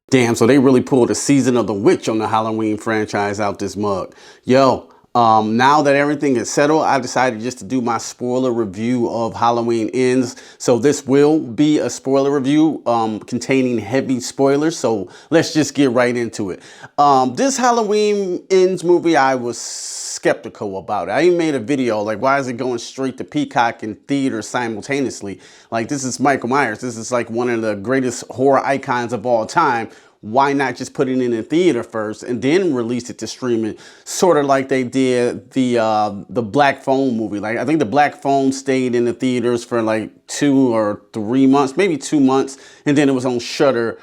Damn, so they really pulled a Season of the Witch on the Halloween franchise out this mug. Yo, now that everything is settled, I decided just to do my spoiler review of Halloween Ends. So this will be a spoiler review containing heavy spoilers. So let's just get right into it. This Halloween Ends movie, I was skeptical about it. I even made a video like, why is it going straight to Peacock and theaters simultaneously? Like, this is Michael Myers. This is like one of the greatest horror icons of all time. Why not just put it in the theater first and then release it to streaming? Sort of like they did the Black Phone movie. Like, I think the Black Phone stayed in the theaters for like 2 or 3 months, maybe 2 months, and then it was on Shudder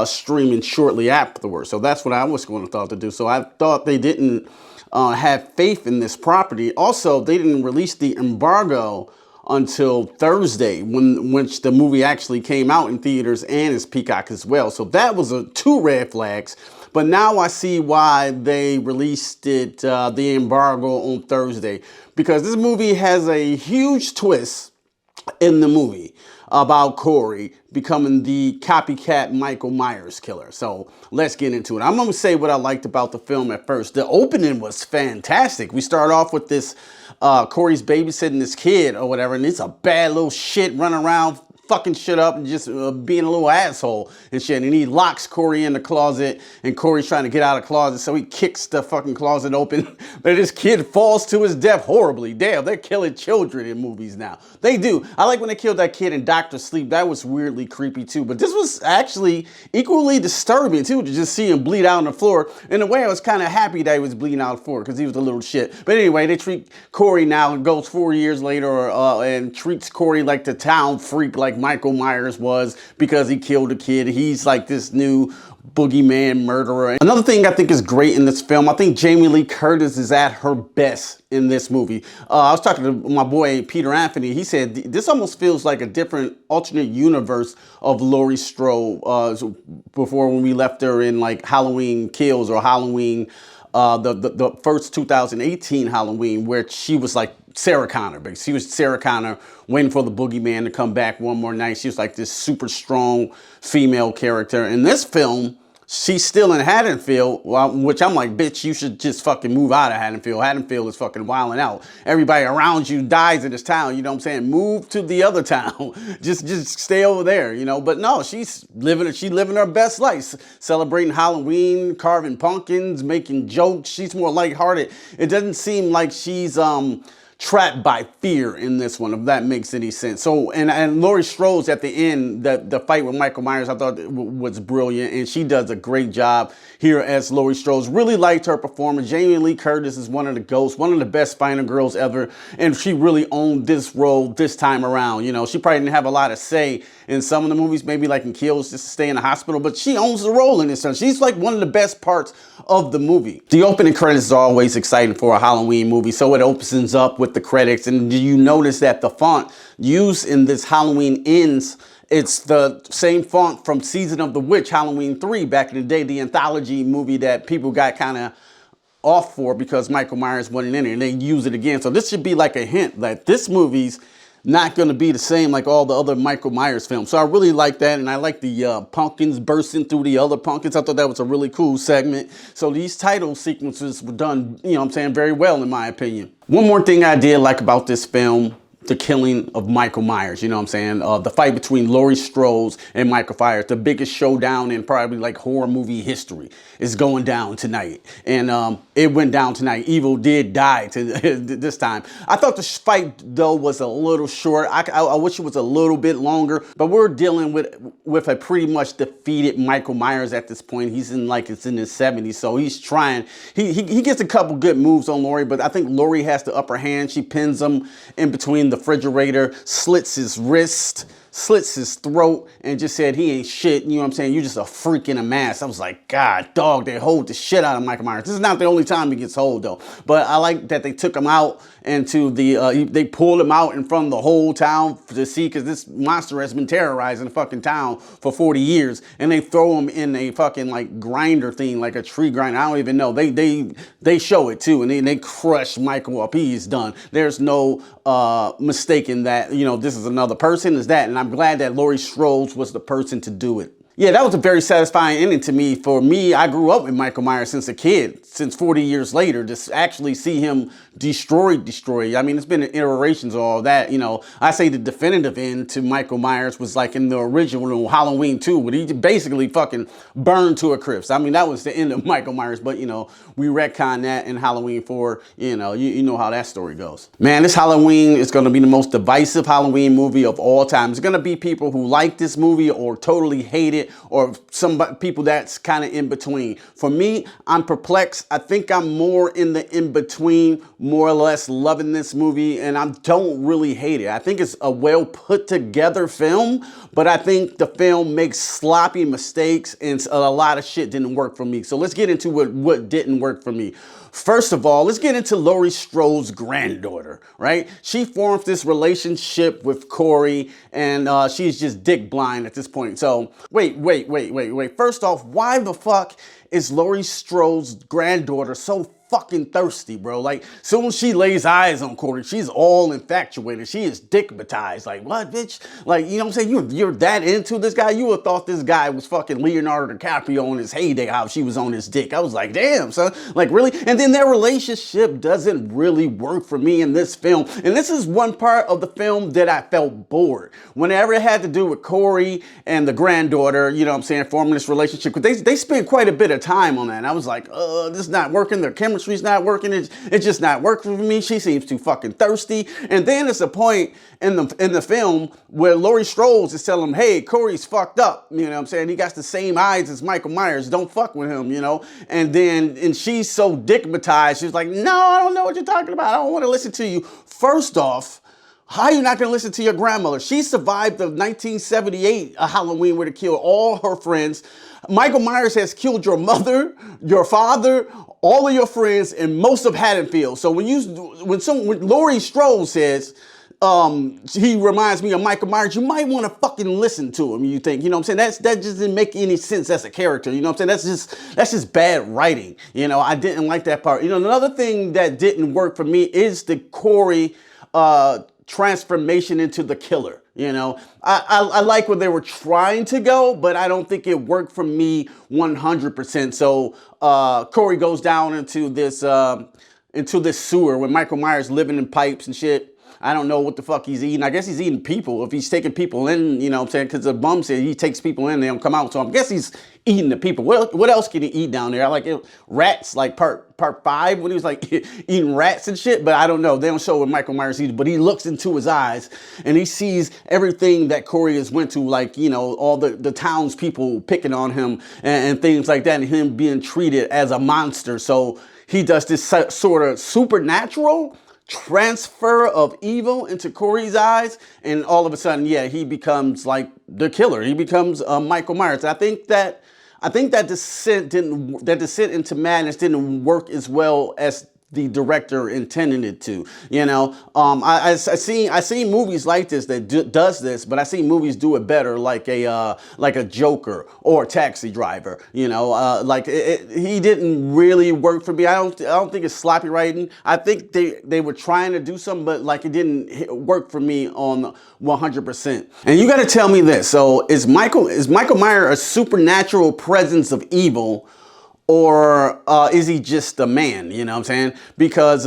streaming shortly afterwards. So that's what I was going to thought to do. So I thought they didn't have faith in this property. Also, they didn't release the embargo until Thursday, which the movie actually came out in theaters and is Peacock as well. So that was two red flags. But now I see why they released it, the embargo on Thursday, because this movie has a huge twist in the movie about Corey becoming the copycat Michael Myers killer. So let's get into it. I'm going to say what I liked about the film at first. The opening was fantastic. We start off with this Corey's babysitting this kid or whatever, and it's a bad little shit running around fucking shit up and just being a little asshole and shit. And he locks Corey in the closet, and Corey's trying to get out of the closet, so he kicks the fucking closet open. But this kid falls to his death horribly. Damn, they're killing children in movies now. They do. I like when they killed that kid in Doctor Sleep. That was weirdly creepy too. But this was actually equally disturbing too, to just see him bleed out on the floor. In a way, I was kind of happy that he was bleeding out on the floor because he was a little shit. But anyway, they treat Corey now, and goes 4 years later, and treats Corey like the town freak, like Michael Myers was, because he killed a kid. He's like this new boogeyman murderer. Another thing I think is great in this film, I think Jamie Lee Curtis is at her best in this movie. I was talking to my boy Peter Anthony. He said this almost feels like a different alternate universe of Laurie Strode before, when we left her in like Halloween Kills or Halloween, the first 2018 Halloween, where she was like Sarah Connor. But she was Sarah Connor waiting for the boogeyman to come back one more night. She was like this super strong female character. In this film, she's still in Haddonfield, which I'm like, bitch, you should just fucking move out of Haddonfield. Haddonfield is fucking wilding out. Everybody around you dies in this town, you know what I'm saying? Move to the other town. just stay over there, you know? But no, she's living her best life, celebrating Halloween, carving pumpkins, making jokes. She's more lighthearted. It doesn't seem like she's trapped by fear in this one, if that makes any sense. So, and Laurie Strode at the end, the fight with Michael Myers, I thought was brilliant, and she does a great job here as Laurie Strode. Really liked her performance. Jamie Lee Curtis is one of the ghosts, one of the best final girls ever, and she really owned this role this time around. You know, she probably didn't have a lot of say in some of the movies, maybe like in Kills, just to stay in the hospital, but she owns the role in this one. She's like one of the best parts of the movie. The opening credits is always exciting for a Halloween movie, so it opens up with the credits, and do you notice that the font used in this Halloween Ends, it's the same font from Season of the Witch, Halloween 3, back in the day, the anthology movie that people got kind of off for because Michael Myers wasn't in it, and they use it again. So this should be like a hint that this movie's not going to be the same like all the other Michael Myers films. So I really like that, and I like the pumpkins bursting through the other pumpkins. I thought that was a really cool segment. So these title sequences were done, you know what I'm saying, very well in my opinion. One more thing I did like about this film, the killing of Michael Myers, you know what I'm saying? The fight between Laurie Strode and Michael Myers, the biggest showdown in probably like horror movie history, is going down tonight. And it went down tonight. Evil did die this time. I thought the fight though was a little short. I wish it was a little bit longer, but we're dealing with a pretty much defeated Michael Myers at this point. He's in like, it's in his 70s, so he's trying. He gets a couple good moves on Laurie, but I think Laurie has the upper hand. She pins him in between the refrigerator, slits his wrist, slits his throat, and just said he ain't shit. You know what I'm saying? You're just a freak in a mask. I was like, God, dog, they hold the shit out of Michael Myers. This is not the only time he gets hold though. But I like that they took him out into the, they pulled him out in front of the whole town to see, because this monster has been terrorizing the fucking town for 40 years. And they throw him in a fucking like grinder thing, like a tree grinder. I don't even know. They show it too. And they crush Michael up. He is done. There's no mistaking that, you know, this is another person, is that. And I'm glad that Laurie Strode was the person to do it. Yeah, that was a very satisfying ending to me. For me, I grew up with Michael Myers since a kid. Since 40 years later, to actually see him destroy. I mean, it's been iterations of all that. You know, I say the definitive end to Michael Myers was like in the original Halloween 2, where he basically fucking burned to a crisp. I mean, that was the end of Michael Myers, but you know, we retcon that in Halloween 4. You know, you know how that story goes. Man, this Halloween is going to be the most divisive Halloween movie of all time. There's going to be people who like this movie or totally hate it, or some people that's kind of in between. For me, I'm perplexed. I think I'm more in the in between, more or less loving this movie, and I don't really hate it. I think it's a well put together film, but I think the film makes sloppy mistakes and a lot of shit didn't work for me. So let's get into what didn't work for me. First of all, let's get into Laurie Strode's granddaughter, right? She forms this relationship with Corey, and she's just dick blind at this point. So, wait. First off, why the fuck is Laurie Strode's granddaughter so fucking thirsty, bro? Like, soon as she lays eyes on Corey, she's all infatuated. She is dickmatized. Like, what, bitch? Like, you know what I'm saying? You're that into this guy? You would have thought this guy was fucking Leonardo DiCaprio in his heyday, how she was on his dick. I was like, damn, son. Like, really? And then their relationship doesn't really work for me in this film. And this is one part of the film that I felt bored. Whenever it had to do with Corey and the granddaughter, you know what I'm saying, forming this relationship, because they spent quite a bit of time on that. And I was like, this is not working. Their chemistry's not working. It's just not working for me. She seems too fucking thirsty. And then it's a point in the film where Laurie Strode is telling him, hey, Corey's fucked up. You know what I'm saying? He got the same eyes as Michael Myers. Don't fuck with him, you know? And she's so dickmatized. She's like, no, I don't know what you're talking about. I don't want to listen to you. First off, how are you not going to listen to your grandmother? She survived the 1978 Halloween where they killed all her friends. Michael Myers has killed your mother, your father, all of your friends, and most of Haddonfield. So when Laurie Strode says, he reminds me of Michael Myers, you might want to fucking listen to him, you think, you know what I'm saying? That just didn't make any sense as a character, you know what I'm saying? That's just bad writing, you know? I didn't like that part. You know, another thing that didn't work for me is the Corey, transformation into the killer. You know, I like where they were trying to go, but I don't think it worked for me 100%. So Corey goes down into this sewer with Michael Myers living in pipes and shit. I don't know what the fuck he's eating. I guess he's eating people. If he's taking people in, you know what I'm saying? Because the bum said he takes people in, they don't come out. So I guess he's eating the people. What else can he eat down there? I like it. Rats, like part 5 when he was like eating rats and shit. But I don't know. They don't show what Michael Myers eats. But he looks into his eyes and he sees everything that Corey has went to, like, you know, all the townspeople picking on him and things like that, and him being treated as a monster. So he does this sort of supernatural transfer of evil into Corey's eyes, and all of a sudden, yeah, he becomes like the killer. He becomes Michael Myers. I think that descent into madness didn't work as well as the director intended it to. You know, I seen movies like this that does this, but I seen movies do it better, like a Joker or a Taxi Driver. You know, like he didn't really work for me. I don't think it's sloppy writing. I think they were trying to do something, but like it didn't work for me on 100%. And you got to tell me this. So is Michael Myers a supernatural presence of evil, or is he just a man? You know what I'm saying? Because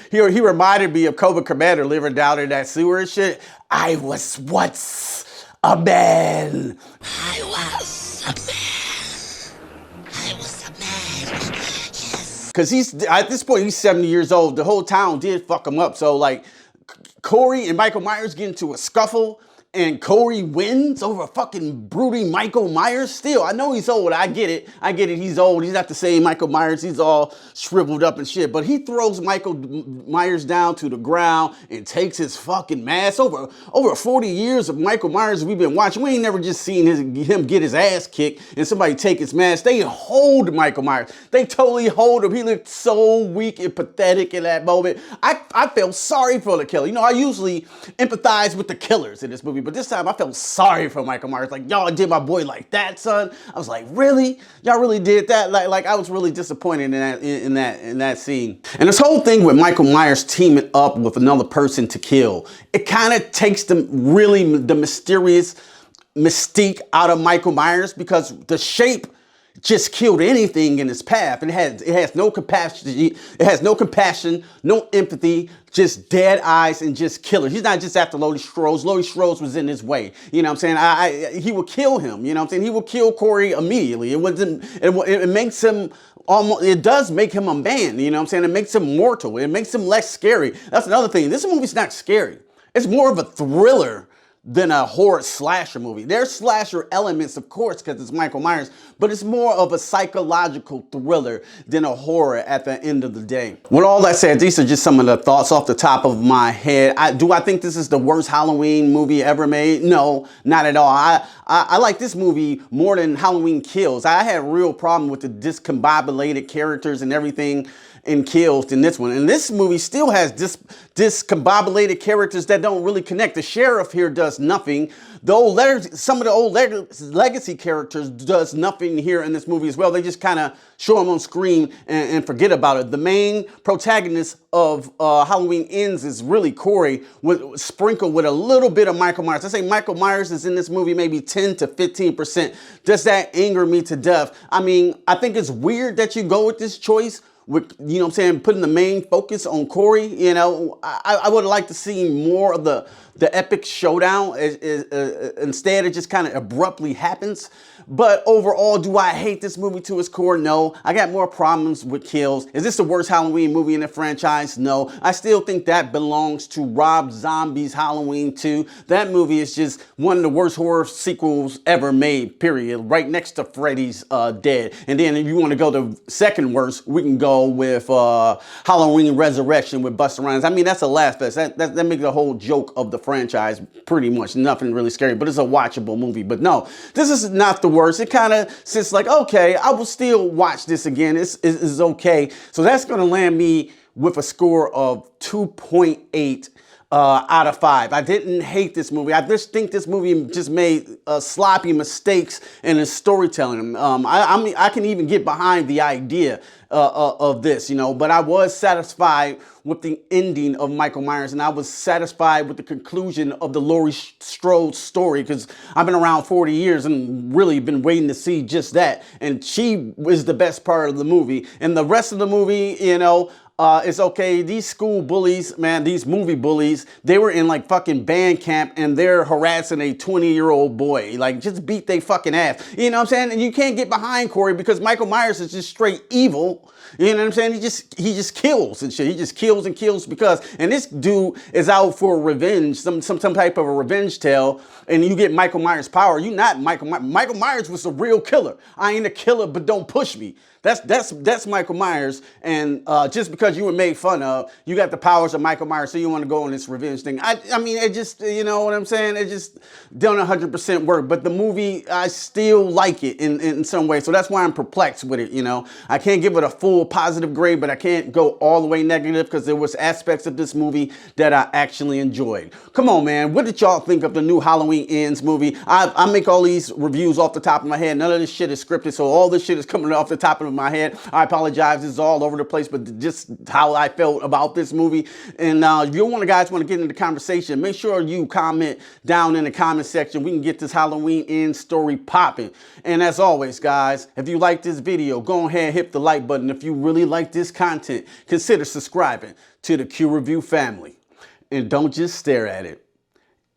he reminded me of Cobra Commander living down in that sewer and shit. I was once a man. I was a man. I was a man. Yes. Because at this point, he's 70 years old. The whole town did fuck him up. So like Corey and Michael Myers get into a scuffle, and Corey wins over fucking brooding Michael Myers. Still, I know he's old. I get it. He's old. He's not the same Michael Myers. He's all shriveled up and shit. But he throws Michael Myers down to the ground and takes his fucking mask. Over 40 years of Michael Myers we've been watching, we ain't never just seen him get his ass kicked and somebody take his mask. They hold Michael Myers. They totally hold him. He looked so weak and pathetic in that moment. I felt sorry for the killer. You know, I usually empathize with the killers in this movie, but this time I felt sorry for Michael Myers. Like, y'all did my boy like that, son. I was like, really? Y'all really did that? Like I was really disappointed in that scene. And this whole thing with Michael Myers teaming up with another person to kill, it kind of takes the mysterious mystique out of Michael Myers because the shape just killed anything in its path. It has no capacity. It has no compassion, no empathy, just dead eyes and just killer. He's not just after Laurie Strode. Laurie Strode was in his way. You know what I'm saying? He will kill him. You know what I'm saying? He will kill Corey immediately. It makes him almost. It does make him a man. You know what I'm saying? It makes him mortal. It makes him less scary. That's another thing. This movie's not scary. It's more of a thriller than a horror slasher movie. There's slasher elements, of course, because it's Michael Myers, but it's more of a psychological thriller than a horror at the end of the day. With all that said, these are just some of the thoughts off the top of my head. Do I think this is the worst Halloween movie ever made? No, not at all. I like this movie more than Halloween Kills. I had a real problem with the discombobulated characters and everything in Kills in this one. And this movie still has discombobulated characters that don't really connect. The sheriff here does nothing. Some of the old legacy characters does nothing here in this movie as well. They just kind of show them on screen and forget about it. The main protagonist of Halloween Ends is really Corey, sprinkled with a little bit of Michael Myers. I say Michael Myers is in this movie maybe 10 to 15%. Does that anger me to death? I mean, I think it's weird that you go with this choice, with, you know what I'm saying, putting the main focus on Corey. You know, I would like to see more of the epic showdown. Instead, it just kind of abruptly happens. But overall, do I hate this movie to its core? No. I got more problems with Kills. Is this the worst Halloween movie in the franchise? No. I still think that belongs to Rob Zombie's Halloween 2. That movie is just one of the worst horror sequels ever made, period. Right next to Freddy's Dead. And then if you want to go to second worst, we can go with Halloween Resurrection with Busta Rhymes. I mean, that's a laugh fest. That makes the whole joke of the franchise pretty much. Nothing really scary, but it's a watchable movie. But no, this is not the worst. It kind of sits like, okay, I will still watch this again. It's okay. So that's going to land me with a score of 2.8 out of 5. I didn't hate this movie. I just think this movie just made sloppy mistakes in its storytelling. I mean, I can even get behind the idea of this, you know, but I was satisfied with the ending of Michael Myers, and I was satisfied with the conclusion of the Laurie Strode story, because I've been around 40 years and really been waiting to see just that. And she was the best part of the movie. And the rest of the movie, you know, it's okay. These school bullies, man, these movie bullies, they were in like fucking band camp and they're harassing a 20-year-old boy. Like, just beat they fucking ass. You know what I'm saying? And you can't get behind Corey because Michael Myers is just straight evil. You know what I'm saying? He just kills and shit. He just kills and kills because, and this dude is out for revenge, some type of a revenge tale. And you get Michael Myers' power. You not Michael Myers. Michael Myers was the real killer. I ain't a killer, but don't push me. That's Michael Myers. And just because you were made fun of, you got the powers of Michael Myers, so you want to go on this revenge thing. I mean, it just, you know what I'm saying? It just don't 100% work. But the movie, I still like it in some way. So that's why I'm perplexed with it, you know. I can't give it a full positive grade, but I can't go all the way negative because there was aspects of this movie that I actually enjoyed. Come on, man. What did y'all think of the new Halloween Ends movie? I make all these reviews off the top of my head. None of this shit is scripted, so all this shit is coming off the top of my head. I apologize. It's all over the place, but just how I felt about this movie. And if you guys want to get into the conversation, make sure you comment down in the comment section. We can get this Halloween Ends story popping. And as always, guys, if you like this video, go ahead, hit the like button. If you really like this content, consider subscribing to the Q Review family. And don't just stare at it,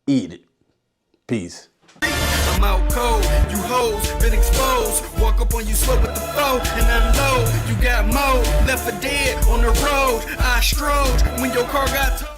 eat it. Peace. I'm out cold, you hoes been exposed. Walk up on you slow with the flow and unload. You got mo left for dead on the road. I strode when your car got